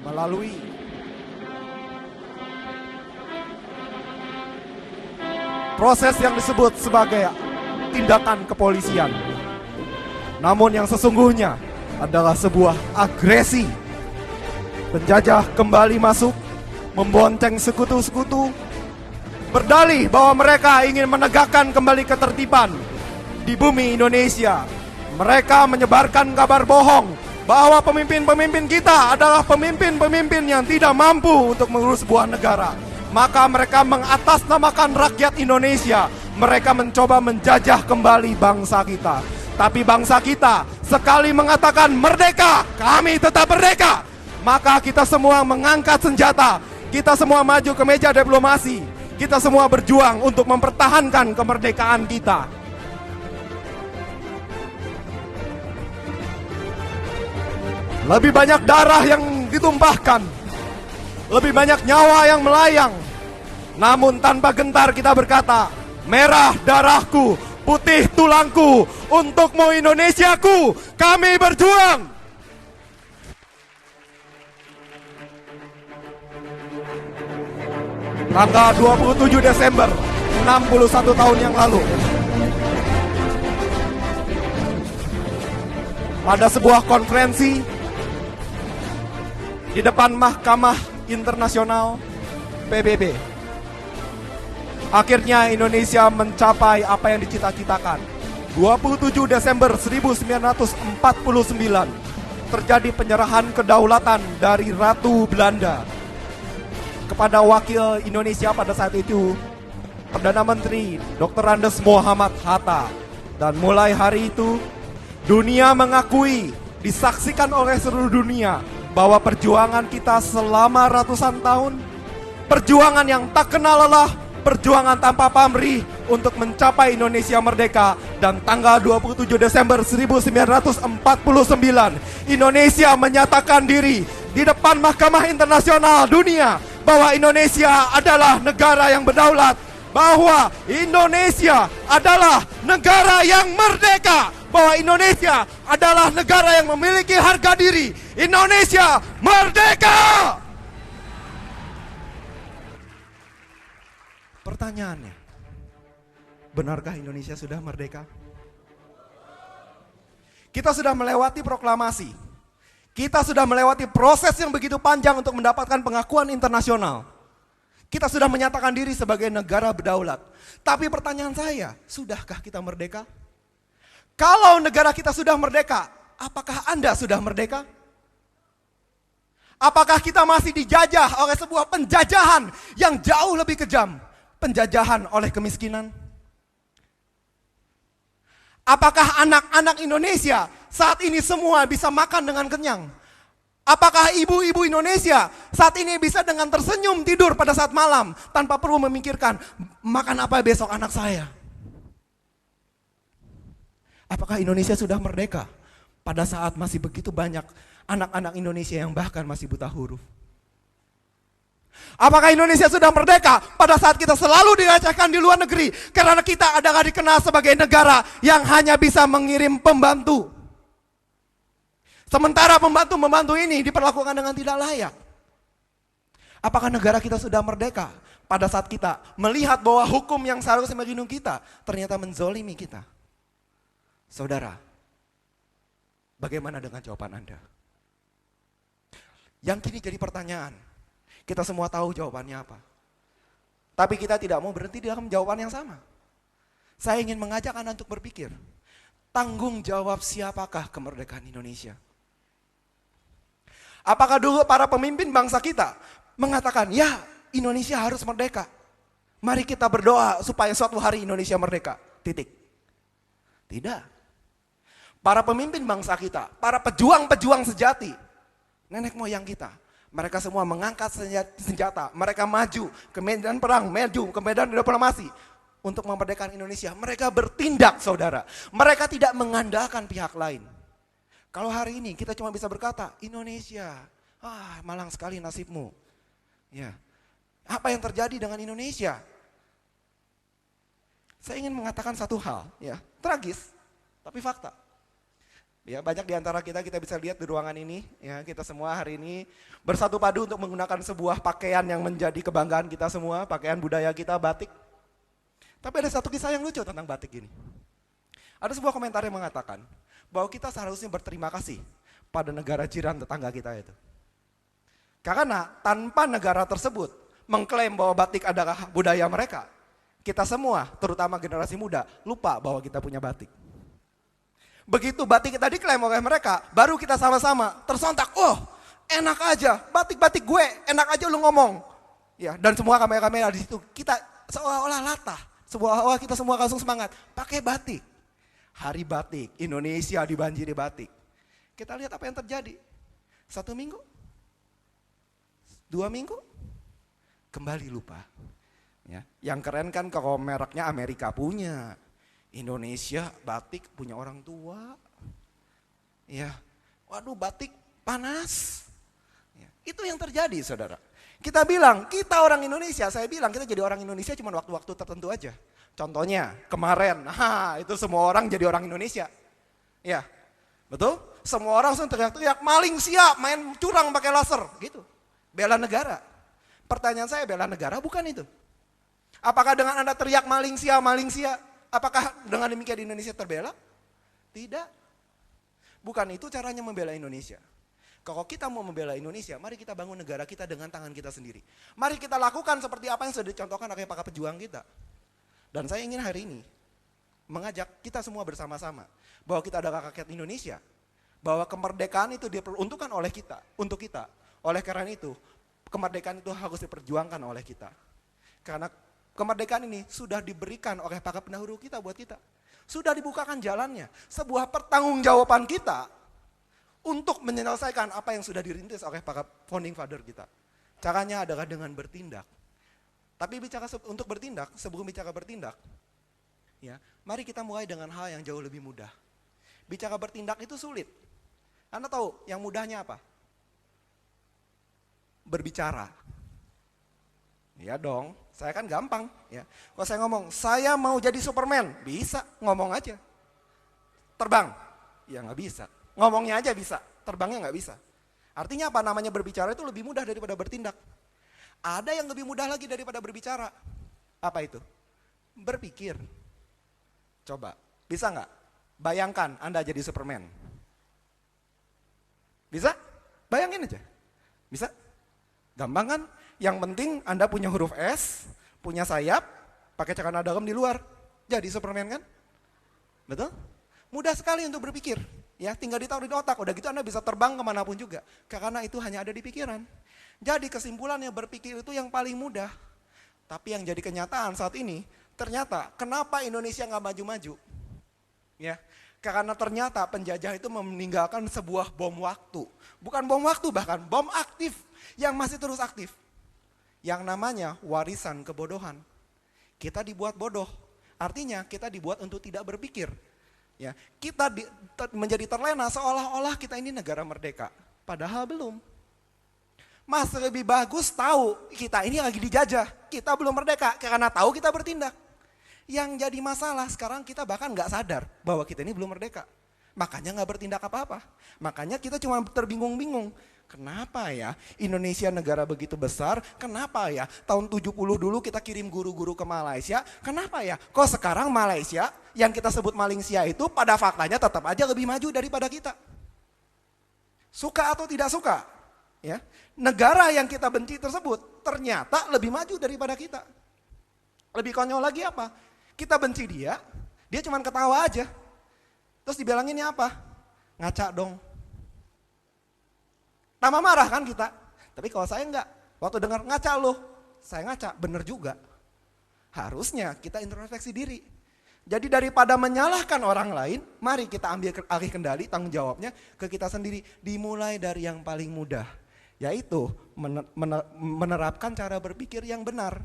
melalui proses yang disebut sebagai tindakan kepolisian. Namun yang sesungguhnya adalah sebuah agresi. Penjajah kembali masuk, membonceng sekutu-sekutu, berdalih bahwa mereka ingin menegakkan kembali ketertiban di bumi Indonesia. Mereka menyebarkan kabar bohong bahwa pemimpin-pemimpin kita adalah pemimpin-pemimpin yang tidak mampu untuk mengurus sebuah negara. Maka mereka mengatasnamakan rakyat Indonesia. Mereka mencoba menjajah kembali bangsa kita. Tapi bangsa kita sekali mengatakan merdeka, kami tetap merdeka. Maka kita semua mengangkat senjata. Kita semua maju ke meja diplomasi. Kita semua berjuang untuk mempertahankan kemerdekaan kita. Lebih banyak darah yang ditumpahkan, lebih banyak nyawa yang melayang. Namun tanpa gentar kita berkata, merah darahku, putih tulangku, untukmu Indonesiaku, kami berjuang. Tanggal 27 Desember 61 tahun yang lalu, pada sebuah konferensi di depan Mahkamah Internasional PBB, akhirnya Indonesia mencapai apa yang dicita-citakan. 27 Desember 1949 terjadi penyerahan kedaulatan dari Ratu Belanda kepada wakil Indonesia pada saat itu, Perdana Menteri Dr. Andes Muhammad Hatta. Dan mulai hari itu dunia mengakui, disaksikan oleh seluruh dunia bahwa perjuangan kita selama ratusan tahun, perjuangan yang tak kenal lelah, perjuangan tanpa pamrih untuk mencapai Indonesia merdeka. Dan tanggal 27 Desember 1949, Indonesia menyatakan diri di depan Mahkamah Internasional Dunia bahwa Indonesia adalah negara yang berdaulat, bahwa Indonesia adalah negara yang merdeka, bahwa Indonesia adalah negara yang memiliki harga diri. Indonesia merdeka! Pertanyaannya, benarkah Indonesia sudah merdeka? Kita sudah melewati proklamasi. Kita sudah melewati proses yang begitu panjang untuk mendapatkan pengakuan internasional. Kita sudah menyatakan diri sebagai negara berdaulat. Tapi pertanyaan saya, sudahkah kita merdeka? Kalau negara kita sudah merdeka, apakah Anda sudah merdeka? Apakah kita masih dijajah oleh sebuah penjajahan yang jauh lebih kejam? Penjajahan oleh kemiskinan? Apakah anak-anak Indonesia saat ini semua bisa makan dengan kenyang? Apakah ibu-ibu Indonesia saat ini bisa dengan tersenyum tidur pada saat malam tanpa perlu memikirkan makan apa besok anak saya? Apakah Indonesia sudah merdeka pada saat masih begitu banyak anak-anak Indonesia yang bahkan masih buta huruf? Apakah Indonesia sudah merdeka pada saat kita selalu direcehkan di luar negeri karena kita adalah dikenal sebagai negara yang hanya bisa mengirim pembantu? Sementara pembantu-pembantu ini diperlakukan dengan tidak layak. Apakah negara kita sudah merdeka pada saat kita melihat bahwa hukum yang seharusnya melindungi kita ternyata menzolimi kita? Saudara, bagaimana dengan jawaban Anda? Yang kini jadi pertanyaan, kita semua tahu jawabannya apa. Tapi kita tidak mau berhenti dalam jawaban yang sama. Saya ingin mengajak Anda untuk berpikir, tanggung jawab siapakah kemerdekaan Indonesia? Apakah dulu para pemimpin bangsa kita mengatakan, ya Indonesia harus merdeka. Mari kita berdoa supaya suatu hari Indonesia merdeka. Titik. Tidak. Para pemimpin bangsa kita, para pejuang-pejuang sejati, nenek moyang kita, mereka semua mengangkat senjata, mereka maju ke medan perang, maju ke medan diplomasi untuk memerdekakan Indonesia. Mereka bertindak, saudara. Mereka tidak mengandalkan pihak lain. Kalau hari ini kita cuma bisa berkata, Indonesia, malang sekali nasibmu. Ya, apa yang terjadi dengan Indonesia? Saya ingin mengatakan satu hal, ya, tragis, tapi fakta. Ya, banyak di antara kita bisa lihat di ruangan ini, ya, kita semua hari ini bersatu padu untuk menggunakan sebuah pakaian yang menjadi kebanggaan kita semua, pakaian budaya kita, batik. Tapi ada satu kisah yang lucu tentang batik ini. Ada sebuah komentar yang mengatakan bahwa kita seharusnya berterima kasih pada negara jiran tetangga kita itu. Karena tanpa negara tersebut mengklaim bahwa batik adalah budaya mereka, kita semua, terutama generasi muda, lupa bahwa kita punya batik. Begitu batik kita diklaim oleh mereka, baru kita sama-sama tersontak, oh enak aja, batik-batik gue, enak aja lu ngomong. Ya, dan semua kamera-kamera di situ, kita seolah-olah latah, seolah-olah kita semua langsung semangat, pakai batik. Hari batik, Indonesia dibanjiri batik. Kita lihat apa yang terjadi. 1 minggu, 2 minggu, kembali lupa. Ya, yang keren kan kalau mereknya Amerika punya. Indonesia batik punya orang tua. Ya, waduh batik panas. Ya, itu yang terjadi saudara. Kita bilang, kita orang Indonesia, saya bilang kita jadi orang Indonesia cuma waktu-waktu tertentu aja. Contohnya kemarin, itu semua orang jadi orang Indonesia. Ya, betul? Semua orang langsung teriak-teriak, maling siap, main curang pakai laser, gitu. Bela negara. Pertanyaan saya, bela negara bukan itu. Apakah dengan Anda teriak maling siap, apakah dengan demikian Indonesia terbela? Tidak. Bukan itu caranya membela Indonesia. Kalau kita mau membela Indonesia, mari kita bangun negara kita dengan tangan kita sendiri. Mari kita lakukan seperti apa yang sudah dicontohkan oleh para pejuang kita. Dan saya ingin hari ini mengajak kita semua bersama-sama bahwa kita adalah rakyat Indonesia. Bahwa kemerdekaan itu diperuntukkan oleh kita, untuk kita. Oleh karena itu, kemerdekaan itu harus diperjuangkan oleh kita. Karena kemerdekaan ini sudah diberikan oleh para pendahulu kita buat kita. Sudah dibukakan jalannya. Sebuah pertanggungjawaban kita untuk menyelesaikan apa yang sudah dirintis oleh para founding father kita. Caranya adalah dengan bertindak. Tapi untuk bertindak, sebelum bicara bertindak, ya, mari kita mulai dengan hal yang jauh lebih mudah. Bicara bertindak itu sulit. Anda tahu yang mudahnya apa? Berbicara. Ya dong, saya kan gampang. Ya. Kalau saya ngomong, saya mau jadi Superman, bisa, ngomong aja. Terbang, ya nggak bisa. Ngomongnya aja bisa, terbangnya nggak bisa. Artinya apa? Namanya berbicara itu lebih mudah daripada bertindak. Ada yang lebih mudah lagi daripada berbicara. Apa itu? Berpikir. Coba, bisa nggak? Bayangkan Anda jadi Superman. Bisa? Bayangin aja. Bisa? Gampang kan? Yang penting Anda punya huruf S, punya sayap, pakai celana dalam di luar. Jadi Superman kan? Betul? Mudah sekali untuk berpikir. Ya, tinggal ditaruh di otak. Udah gitu Anda bisa terbang kemanapun juga. Karena itu hanya ada di pikiran. Jadi kesimpulannya berpikir itu yang paling mudah. Tapi yang jadi kenyataan saat ini, ternyata kenapa Indonesia nggak maju-maju? Ya, karena ternyata penjajah itu meninggalkan sebuah bom waktu. Bukan bom waktu, bahkan bom aktif yang masih terus aktif. Yang namanya warisan kebodohan. Kita dibuat bodoh, artinya kita dibuat untuk tidak berpikir. Ya, kita menjadi terlena seolah-olah kita ini negara merdeka, padahal belum. Masih lebih bagus tahu kita ini lagi dijajah, kita belum merdeka karena tahu kita bertindak. Yang jadi masalah sekarang kita bahkan nggak sadar bahwa kita ini belum merdeka, makanya nggak bertindak apa-apa. Makanya kita cuma terbingung-bingung. Kenapa ya Indonesia negara begitu besar, kenapa ya tahun 70 dulu kita kirim guru-guru ke Malaysia, kenapa ya kok sekarang Malaysia yang kita sebut Malaysia itu pada faktanya tetap aja lebih maju daripada kita. Suka atau tidak suka, ya negara yang kita benci tersebut ternyata lebih maju daripada kita. Lebih konyol lagi apa? Kita benci dia cuma ketawa aja. Terus dibilanginnya apa? Ngaca dong. Tambah marah kan kita. Tapi kalau saya enggak, waktu dengar ngaca loh, saya ngaca, bener juga. Harusnya kita introspeksi diri. Jadi daripada menyalahkan orang lain, mari kita ambil alih kendali, tanggung jawabnya ke kita sendiri. Dimulai dari yang paling mudah, yaitu menerapkan cara berpikir yang benar.